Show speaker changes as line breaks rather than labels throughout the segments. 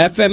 FM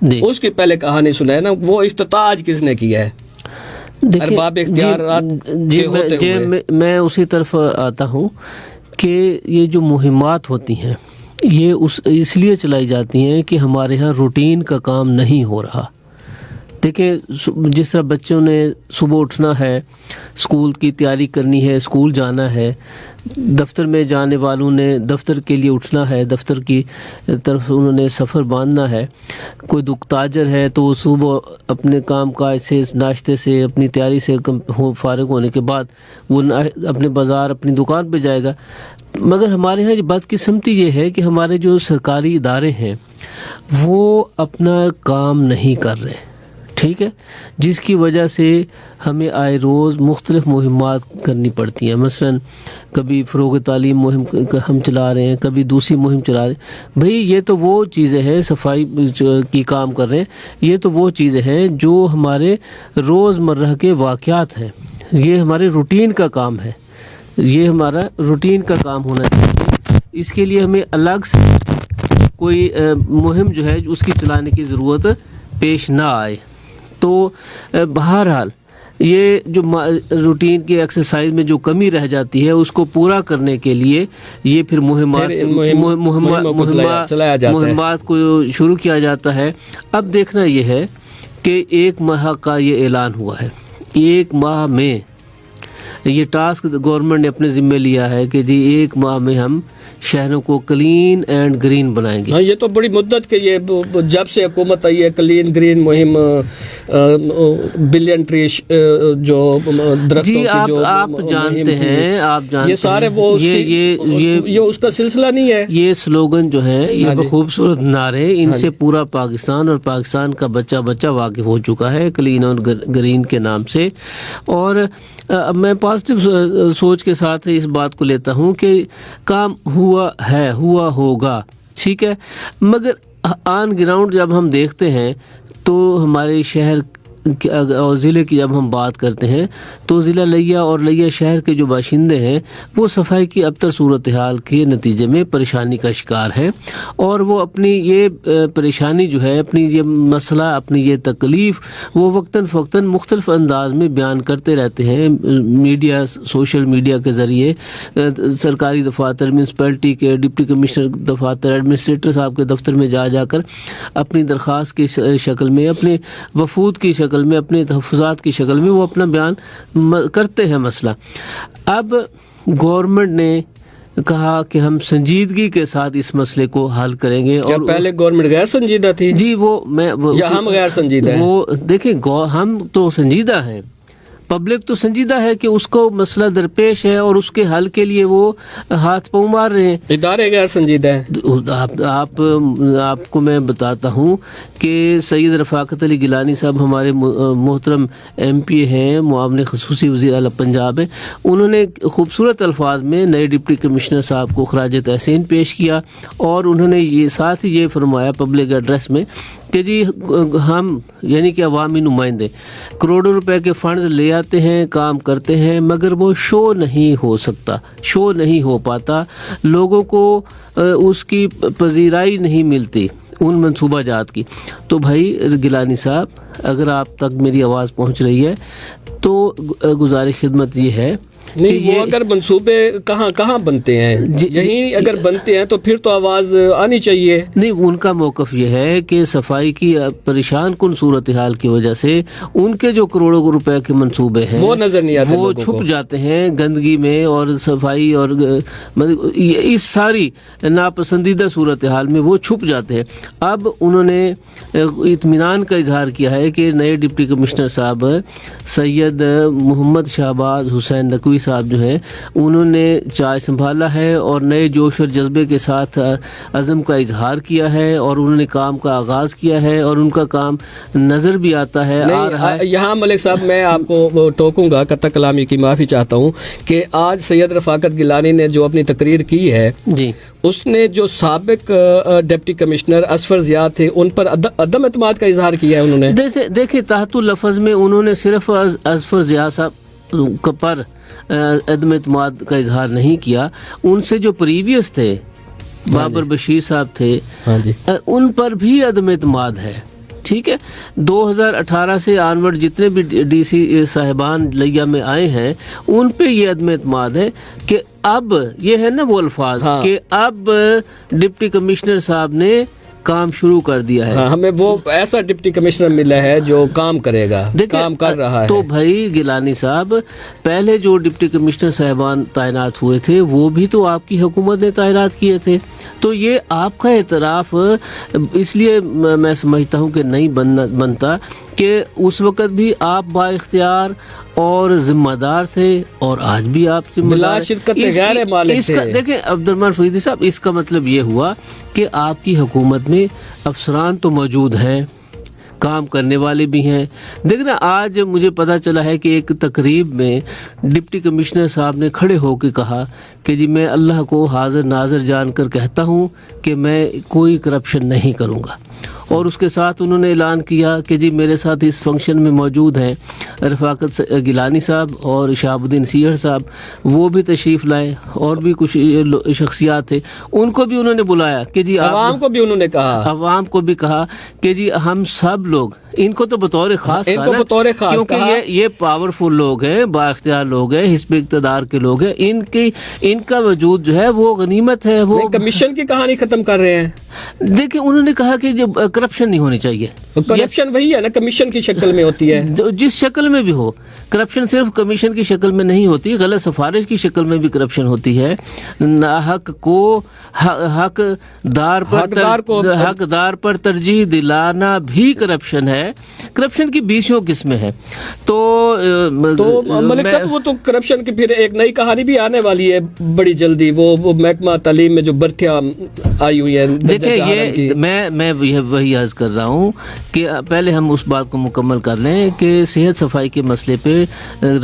جی
اس کی پہلے کہانی سنائے نا. وہ افتتاح آج کس نے کیا ہے ارباب اختیارات
جی
کے ہوتے ہوئے؟
میں اسی طرف آتا ہوں کہ یہ جو مہمات ہوتی ہیں یہ اس لیے چلائی جاتی ہیں کہ ہمارے ہاں روٹین کا کام نہیں ہو رہا. دیکھیں جس طرح بچوں نے صبح اٹھنا ہے، اسکول کی تیاری کرنی ہے، اسکول جانا ہے، دفتر میں جانے والوں نے دفتر کے لیے اٹھنا ہے، دفتر کی طرف انہوں نے سفر باندھنا ہے. کوئی تاجر ہے تو وہ صبح اپنے کام کاج سے، ناشتے سے، اپنی تیاری سے فارغ ہونے کے بعد وہ اپنے بازار، اپنی دکان پہ جائے گا. مگر ہمارے یہاں بدقسمتی یہ ہے کہ ہمارے جو سرکاری ادارے ہیں وہ اپنا کام نہیں کر رہے، ٹھیک ہے، جس کی وجہ سے ہمیں آئے روز مختلف مہمات کرنی پڑتی ہیں. مثلا کبھی فروغ تعلیم مہم ہم چلا رہے ہیں، کبھی دوسری مہم چلا رہے ہیں. بھئی یہ تو وہ چیزیں ہیں، صفائی کی کام کر رہے ہیں، یہ تو وہ چیزیں ہیں جو ہمارے روز مرہ کے واقعات ہیں، یہ ہمارے روٹین کا کام ہے، یہ ہمارا روٹین کا کام ہونا چاہیے. اس کے لیے ہمیں الگ سے کوئی مہم جو ہے اس کی چلانے کی ضرورت پیش نہ آئے. تو بہرحال یہ جو روٹین کی ایکسرسائز میں جو کمی رہ جاتی ہے اس کو پورا کرنے کے لیے یہ پھر مہمات کو شروع کیا جاتا ہے. اب دیکھنا یہ ہے کہ 1 ماہ کا یہ اعلان ہوا ہے، 1 ماہ میں یہ ٹاسک گورنمنٹ نے اپنے ذمہ لیا ہے کہ جی 1 ماہ میں ہم شہروں کو کلین اینڈ گرین بنائیں گے.
ہاں یہ تو بڑی مدت کے، یہ جب سے حکومت آئی ہے کلین گرین مہم، بلین ٹری جو درختوں کی جو
آپ جانتے ہیں،
یہ سارے وہ یہ اس کا سلسلہ نہیں ہے.
یہ سلوگن جو ہیں یہ خوبصورت نعرے، ان سے پورا پاکستان اور پاکستان کا بچہ بچہ واقف ہو چکا ہے کلین اور گرین کے نام سے. اور میں پازیٹیو سوچ کے ساتھ اس بات کو لیتا ہوں کہ کام ہوا ہے، ہوا ہوگا، ٹھیک ہے. مگر آن گراؤنڈ جب ہم دیکھتے ہیں تو ہمارے شہر اور ضلع کی جب ہم بات کرتے ہیں تو ضلع لیا اور لیا شہر کے جو باشندے ہیں وہ صفائی کی ابتر صورتحال کے نتیجے میں پریشانی کا شکار ہیں، اور وہ اپنی یہ پریشانی جو ہے، اپنی یہ مسئلہ، اپنی یہ تکلیف وہ وقتاً فوقتاً مختلف انداز میں بیان کرتے رہتے ہیں. میڈیا، سوشل میڈیا کے ذریعے سرکاری دفاتر، میونسپلٹی کے ڈپٹی کمشنر دفاتر، ایڈمنسٹریٹر صاحب کے دفتر میں جا کر اپنی درخواست کی شکل میں، اپنے وفود کی شکل میں، اپنے تحفظات کی شکل میں وہ اپنا بیان کرتے ہیں مسئلہ. اب گورنمنٹ نے کہا کہ ہم سنجیدگی کے ساتھ اس مسئلے کو حل کریں گے. اور
پہلے گورنمنٹ غیر سنجیدہ تھی؟
جی
یا ہم غیر سنجیدہ ہیں؟
وہ دیکھیں ہم تو سنجیدہ ہیں، پبلک تو سنجیدہ ہے کہ اس کو مسئلہ درپیش ہے اور اس کے حل کے لیے وہ ہاتھ پاؤں مار رہے ہیں.
ادارے غیر سنجیدہ ہیں.
آپ کو میں بتاتا ہوں کہ سید رفاقت علی گیلانی صاحب ہمارے محترم ایم پی ہیں، معاون خصوصی وزیر اعلیٰ پنجاب ہیں. انہوں نے خوبصورت الفاظ میں نئے ڈپٹی کمشنر صاحب کو خراج تحسین پیش کیا، اور انہوں نے یہ ساتھ ہی یہ فرمایا پبلک ایڈریس میں کہ جی ہم یعنی کہ عوامی نمائندے کروڑوں روپے کے فنڈز لے آتے ہیں، کام کرتے ہیں، مگر وہ شو نہیں ہو سکتا، شو نہیں ہو پاتا، لوگوں کو اس کی پذیرائی نہیں ملتی ان منصوبہ جات کی. تو بھائی گیلانی صاحب اگر آپ تک میری آواز پہنچ رہی ہے تو گزارش خدمت یہ ہے
نہیں، وہ اگر منصوبے کہاں بنتے ہیں، یہیں اگر بنتے ہیں تو پھر تو آواز آنی چاہیے.
نہیں، ان کا موقف یہ ہے کہ صفائی کی پریشان کن صورتحال کی وجہ سے ان کے جو کروڑوں روپے کے منصوبے ہیں
وہ نظر نہیں آتے،
وہ چھپ جاتے ہیں گندگی میں اور صفائی اور اس ساری ناپسندیدہ صورتحال میں وہ چھپ جاتے ہیں. اب انہوں نے اطمینان کا اظہار کیا ہے کہ نئے ڈپٹی کمشنر صاحب سید محمد شہباز حسین نقوی صاحب جو ہیں انہوں نے چارج سنبھالا ہے اور نئے جوش اور جذبے کے ساتھ عزم کا اظہار کیا ہے، اور انہوں نے کام کا آغاز کیا ہے، اور ان کا کام نظر بھی آتا ہے.
یہاں ملک صاحب میں آپ کو ٹوکوں گا، قطع کلامی کی معافی چاہتا ہوں کہ آج سید رفاقت گیلانی نے جو اپنی تقریر کی ہے
جی
اس نے جو سابق ڈپٹی کمشنر اصفر ضیاء تھے ان پر عدم اعتماد کا اظہار کیا ہے. انہوں نے
دیکھیں تحت اللفظ میں انہوں نے صرف اصفر ضیاء صاحب پر عدم اعتماد کا اظہار نہیں کیا، ان سے جو پریویس تھے بابر بشیر صاحب تھے ان پر بھی عدم اعتماد ہے. ٹھیک ہے. 2018 سے آنورڈ جتنے بھی ڈی سی صاحبان لیا میں آئے ہیں ان پہ یہ عدم اعتماد ہے کہ اب یہ ہے نا وہ الفاظ کہ اب ڈپٹی کمشنر صاحب نے کام شروع کر دیا ہے.
ہمیں وہ ایسا ڈپٹی کمشنر ملا ہے جو کام کرے گا, کام کر رہا ہے.
تو بھائی گیلانی صاحب پہلے جو ڈپٹی کمشنر صاحبان تعینات ہوئے تھے وہ بھی تو آپ کی حکومت نے تعینات کیے تھے. تو یہ آپ کا اعتراف اس لیے میں سمجھتا ہوں کہ نہیں بنتا کہ اس وقت بھی آپ با اختیار اور ذمہ دار تھے اور آج بھی آپ ذمہ دار
شرکت غیر مالک تھے.
دیکھیں عبد الرحمن فریدی صاحب, اس کا مطلب یہ ہوا کہ آپ کی حکومت میں افسران تو موجود ہیں, کام کرنے والے بھی ہیں. دیکھنا آج مجھے پتا چلا ہے کہ ایک تقریب میں ڈپٹی کمشنر صاحب نے کھڑے ہو کے کہا کہ جی میں اللہ کو حاضر ناظر جان کر کہتا ہوں کہ میں کوئی کرپشن نہیں کروں گا. اور اس کے ساتھ انہوں نے اعلان کیا کہ جی میرے ساتھ اس فنکشن میں موجود ہیں رفاقت گیلانی صاحب اور شہاب الدین سیہڑ صاحب, وہ بھی تشریف لائے اور بھی کچھ شخصیات تھے, ان کو بھی انہوں نے بلایا کہ جی
عوام کو بھی انہوں نے کہا,
عوام کو بھی کہا کہ جی ہم سب لوگ ان کو تو بطور خاص کیونکہ یہ پاورفل لوگ ہیں, با اختیار لوگ ہیں, حزب اقتدار کے لوگ ہیں, ان کا وجود جو ہے وہ غنیمت ہے. وہ
کمیشن کی کہانی ختم کر رہے ہیں.
دیکھیں انہوں نے کہا کہ جو کرپشن نہیں ہونی چاہیے.
کرپشن وہی ہے نا, کمیشن کی شکل میں ہوتی ہے.
جس شکل میں بھی ہو, کرپشن صرف کمیشن کی شکل میں نہیں ہوتی, غلط سفارش کی شکل میں بھی کرپشن ہوتی ہے. حق کو حقدار پر ترجیح دلانا بھی کرپشن ہے. کرپشن کی 20 قسمیں ہیں. تو
ملک صاحب وہ تو کرپشن کی پھر ایک نئی کہانی بھی آنے والی ہے بڑی جلدی, وہ محکمہ تعلیم میں جو بھرتیاں آئی ہوئی ہیں.
دیکھیں یہ میں وہی عرض کر رہا ہوں کہ پہلے ہم اس بات کو مکمل کر لیں کہ صحت صفائی کے مسئلے پہ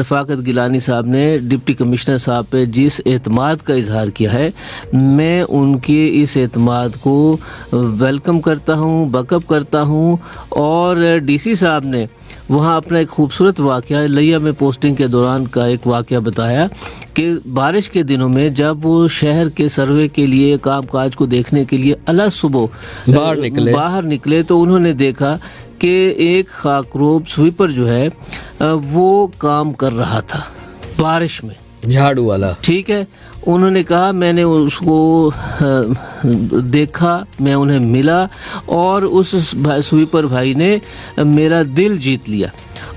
رفاقت گیلانی صاحب نے ڈپٹی کمشنر صاحب پہ جس اعتماد کا اظہار کیا ہے, میں ان کے اس اعتماد کو ویلکم کرتا ہوں, بیک اپ کرتا ہوں. اور ڈی سی صاحب نے وہاں اپنا ایک خوبصورت واقعہ لیا میں پوسٹنگ کے دوران کا ایک واقعہ بتایا کہ بارش کے دنوں میں جب وہ شہر کے سروے کے لیے کام کاج کو دیکھنے کے لیے صبح باہر نکلے تو انہوں نے دیکھا کہ ایک خاکروب سویپر جو ہے وہ کام کر رہا تھا بارش میں,
جھاڑو والا.
ٹھیک ہے, انہوں نے کہا میں نے اس کو دیکھا, میں انہیں ملا اور اس سویپر بھائی نے میرا دل جیت لیا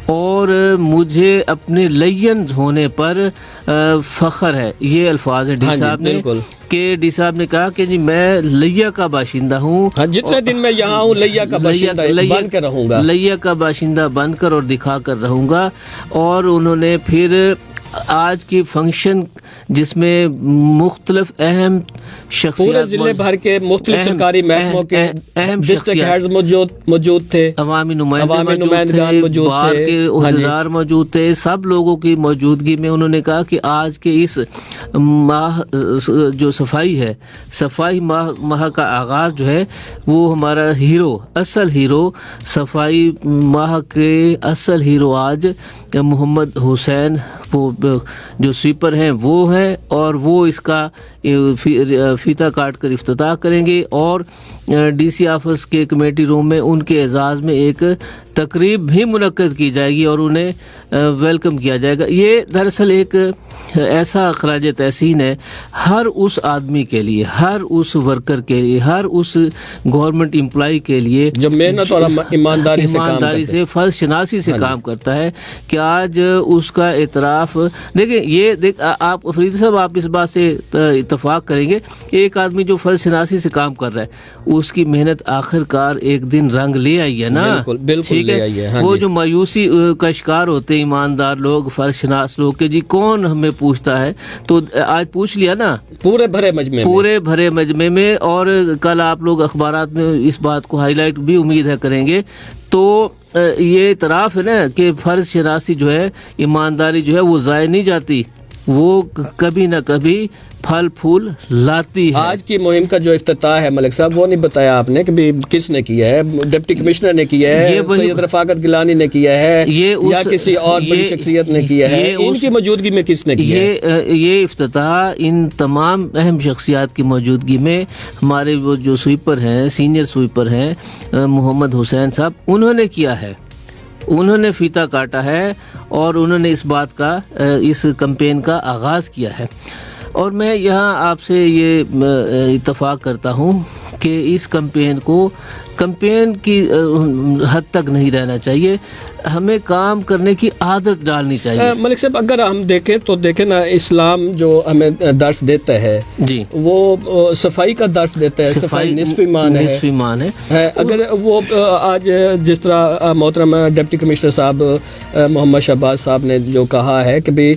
اور مجھے اپنے لین ہونے پر فخر ہے. یہ الفاظ ہے ڈی صاحب نے کہ ڈی صاحب نے کہا کہ جی میں لیا کا باشندہ ہوں,
جتنے دن میں یہاں ہوں لیا کا باشندہ بن کر رہوں گا,
لیا کا باشندہ بن کر اور دکھا کر رہوں گا. اور انہوں نے پھر آج کی فنکشن جس میں مختلف اہم شخصیات
پورے ضلع بھر کے مختلف سرکاری محکموں کے اہم ڈسٹرکٹ ہیڈز موجود تھے, عوامی نمائندگان موجود تھے,
کے عہدیدار موجود تھے. سب لوگوں کی موجودگی میں انہوں نے کہا کہ آج کے اس ماہ جو صفائی ہے, صفائی ماہ کا آغاز جو ہے وہ ہمارا ہیرو, اصل ہیرو, صفائی ماہ کے اصل ہیرو آج محمد حسین جو سویپر ہیں وہ ہے, اور وہ اس کا فیتا کاٹ کر افتتاح کریں گے. اور ڈی سی آفس کے کمیٹی روم میں ان کے اعزاز میں ایک تقریب بھی منعقد کی جائے گی اور انہیں ویلکم کیا جائے گا. یہ دراصل ایک ایسا خراج تحسین ہے ہر اس آدمی کے لیے, ہر اس ورکر کے لیے, ہر اس گورنمنٹ امپلائی کے لیے
جو محنت اور ایمانداری
سے فرض شناسی سے کام کرتا ہے کہ آج اس کا اعتراف. دیکھیں آپ فریدی صاحب آپ اس بات سے اتفاق کریں گے, ایک آدمی جو فرض شناسی سے کام کر رہا ہے اس کی محنت آخر کار ایک دن رنگ لے آئی ہے نا.
بالکل لے آئی ہے.
وہ جو مایوسی کا شکار ہوتے ہیں ایماندار لوگ, فرض شناس لوگ کہ جی کون ہمیں پوچھتا ہے, تو آج پوچھ لیا نا پورے بھرے مجمع میں. اور کل آپ لوگ اخبارات میں اس بات کو ہائی لائٹ بھی امید ہے کریں گے. تو یہ اعتراف ہے نا کہ فرض شناسی جو ہے, ایمانداری جو ہے وہ ضائع نہیں جاتی. وہ کبھی نہ کبھی پھل پھول لاتی ہے.
آج کی مہم کا جو افتتاح ہے ملک صاحب وہ نہیں بتایا آپ نے کہ بھی کس نے کیا ہے. ڈپٹی کمشنر نے کیا ہے, سید رفاقت گیلانی نے کیا ہے, یا کسی اور بڑی شخصیت نے کیا ہے؟ ان کی موجودگی میں کس نے کیا ہے؟
یہ افتتاح ان تمام اہم شخصیات کی موجودگی میں ہمارے وہ جو سویپر ہیں, سینئر سویپر ہیں محمد حسین صاحب, انہوں نے کیا ہے. انہوں نے فیتا کاٹا ہے اور انہوں نے اس بات کا, اس کمپین کا آغاز کیا ہے. اور میں یہاں آپ سے یہ اتفاق کرتا ہوں کہ اس کمپین کی حد تک نہیں رہنا چاہیے, ہمیں کام کرنے کی عادت ڈالنی چاہیے.
ملک صاحب اگر ہم دیکھیں تو دیکھیں نا, اسلام جو ہمیں درس دیتا ہے
جی
وہ صفائی کا درس دیتا ہے. صفائی نصف ایمان ہے. اگر وہ آج جس طرح محترم ڈپٹی کمشنر صاحب محمد شہباز صاحب نے جو کہا ہے کہ بھی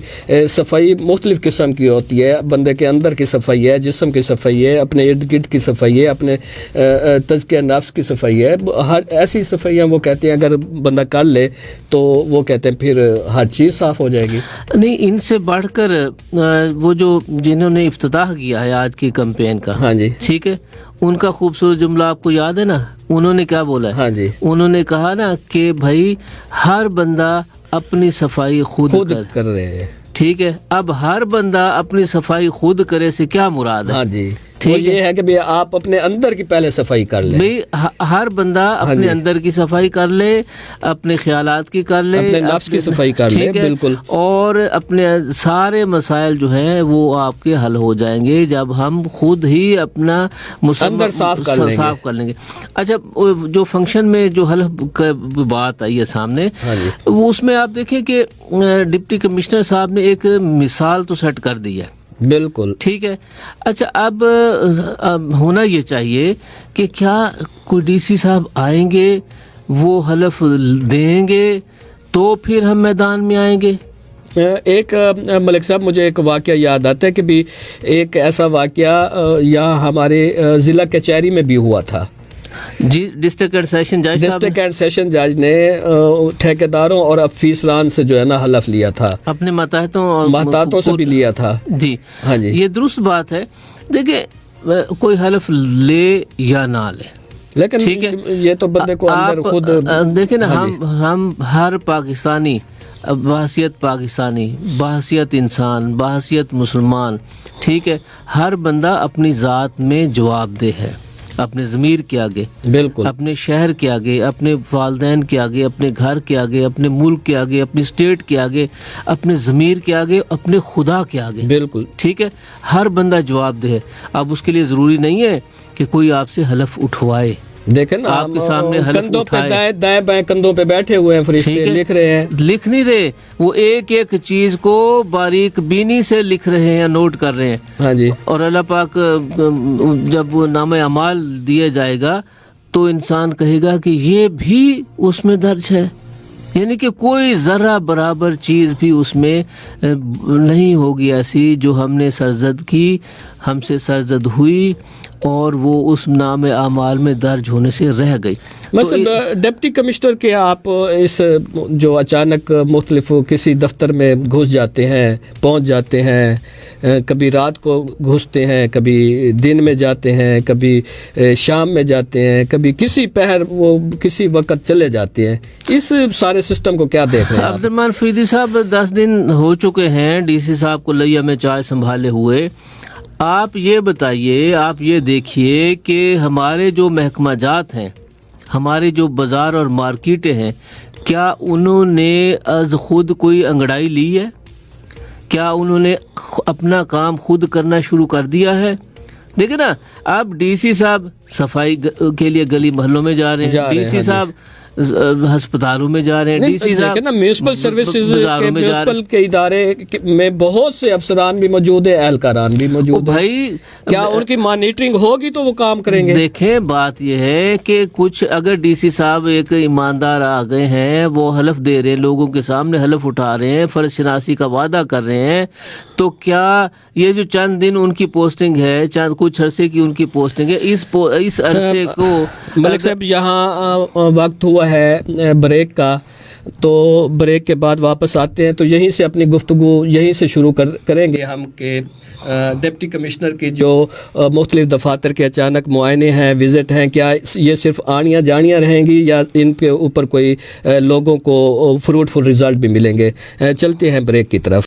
صفائی مختلف قسم کی ہوتی ہے, بندے کے اندر کی صفائی ہے, جسم کی صفائی ہے, اپنے ارد گرد کی صفائی ہے, اپنے تزکیہ نفس کی صفائی ہے. ہر ایسی صفائیاں وہ کہتے ہیں اگر بندہ کر لے تو وہ کہتے ہیں پھر ہر چیز صاف ہو جائے گی.
نہیں, ان سے بڑھ کر وہ جو جنہوں نے افتتاح کیا ہے آج کی کمپین کا,
ہاں جی
ٹھیک ہے, ان کا خوبصورت جملہ آپ کو یاد ہے نا؟ انہوں نے کیا بولا ہے؟
ہاں جی,
انہوں نے کہا نا کہ بھائی ہر بندہ اپنی صفائی خود
کر رہے ہیں.
ٹھیک ہے, اب ہر بندہ اپنی صفائی خود کرے سے کیا مراد ہے؟
ہاں جی, وہ یہ ہے کہ بھی آپ اپنے اندر کی پہلے صفائی کر لیں.
بھئی ہر بندہ اپنے اندر کی صفائی کر لے, اپنے خیالات کی کر لے,
اپنے نفس کی صفائی کر لے, بالکل.
اور اپنے سارے مسائل جو ہیں وہ آپ کے حل ہو جائیں گے جب ہم خود ہی اپنا
اندر صاف کر لیں گے.
اچھا, جو فنکشن میں جو حلف بات آئی ہے سامنے, وہ اس میں آپ دیکھیں کہ ڈپٹی کمشنر صاحب نے ایک مثال تو سیٹ کر دی ہے.
بالکل
ٹھیک ہے. اچھا, اب ہونا یہ چاہیے کہ کیا کوئی ڈی سی صاحب آئیں گے, وہ حلف دیں گے تو پھر ہم میدان میں آئیں گے.
ایک ملک صاحب مجھے ایک واقعہ یاد آتا ہے کہ بھی ایک ایسا واقعہ یہاں ہمارے ضلع کچہری میں بھی ہوا تھا.
جی, ڈسٹرکٹ اینڈ
سیشن جج نے ٹھیکیداروں اور افیسران سے جو ہے نا حلف لیا تھا,
اپنے ماتحتوں
سے بھی لیا تھا.
جی
ہاں جی,
یہ درست بات ہے. دیکھیں کوئی حلف لے یا نہ لے,
لیکن
ٹھیک ہے,
یہ تو بندے کو اندر خود
دیکھیں نا, ہم ہر پاکستانی بحیثیت پاکستانی, بحیثیت انسان, بحیثیت مسلمان, ٹھیک ہے, ہر بندہ اپنی ذات میں جواب دہ ہے, اپنے ضمیر کے آگے,
بالکل,
اپنے شہر کے آگے, اپنے والدین کے آگے, اپنے گھر کے آگے, اپنے ملک کے آگے, اپنی اسٹیٹ کے آگے, اپنے ضمیر کے آگے, اپنے خدا کے آگے.
بالکل,
ٹھیک ہے, ہر بندہ جواب دہ ہے. اب اس کے لیے ضروری نہیں ہے کہ کوئی آپ سے حلف اٹھوائے.
دیکھیں نا,
آپ کے سامنے
کندھوں پہ دائیں بائیں کندھوں پہ بیٹھے ہوئے ہیں فرشتے, لکھ رہے ہیں,
لکھ نہیں رہے, وہ ایک ایک چیز کو باریک بینی سے لکھ رہے ہیں, نوٹ کر رہے ہیں.
ہاں جی,
اور اللہ پاک جب وہ نام اعمال دیا جائے گا تو انسان کہے گا کہ یہ بھی اس میں درج ہے, یعنی کہ کوئی ذرہ برابر چیز بھی اس میں نہیں ہوگی ایسی جو ہم نے سرزد کی, ہم سے سرزد ہوئی اور وہ اس نام اعمال میں درج ہونے سے رہ گئی.
مثلا ڈپٹی کمشنر کے آپ اس جو اچانک مختلف کسی دفتر میں گھس جاتے ہیں, پہنچ جاتے ہیں, کبھی رات کو گھستے ہیں, کبھی دن میں جاتے ہیں, کبھی شام میں جاتے ہیں, کبھی کسی پہر وہ کسی وقت چلے جاتے ہیں, اس سارے سسٹم کو کیا دیکھ رہے ہیں؟
عبد الرحمن فریدی صاحب 10 دن ہو چکے ہیں ڈی سی صاحب کو لیا میں چائے سنبھالے ہوئے. آپ یہ بتائیے, آپ یہ دیکھیے کہ ہمارے جو محکمہ جات ہیں, ہمارے جو بازار اور مارکیٹیں ہیں, کیا انہوں نے از خود کوئی انگڑائی لی ہے؟ کیا انہوں نے اپنا کام خود کرنا شروع کر دیا ہے؟ دیکھیں نا, اب ڈی سی صاحب صفائی کے لیے گلی محلوں میں جا رہے ہیں, ڈی سی صاحب ہسپتالوں میں جا رہے ہیں, ڈی سی صاحب
نا میونسپل سروسز کے میونسپل کے ادارے میں بہت سے افسران بھی موجود ہیں, اہلکاران بھی موجود ہیں.
بھائی
کیا ان کی مانیٹرنگ ہوگی تو وہ کام کریں گے؟
دیکھیں, بات یہ ہے کہ کچھ اگر ڈی سی صاحب ایک ایماندار آ گئے ہیں, وہ حلف دے رہے ہیں, لوگوں کے سامنے حلف اٹھا رہے ہیں, فرض شناسی کا وعدہ کر رہے ہیں, تو کیا یہ جو چند دن ان کی پوسٹنگ ہے, چند کچھ عرصے کی ان کی پوسٹنگ ہے, اس عرصے کو
ملک صاحب یہاں وقت ہوا ہے بریک کا, تو بریک کے بعد واپس آتے ہیں تو یہیں سے اپنی گفتگو یہیں سے شروع کریں گے ہم کہ ڈپٹی کمشنر کی جو مختلف دفاتر کے اچانک معائنے ہیں، وزٹ ہیں، کیا یہ صرف آنیاں جانیاں رہیں گی یا ان کے اوپر کوئی لوگوں کو فروٹفل رزلٹ بھی ملیں گے؟ چلتے ہیں بریک کی طرف.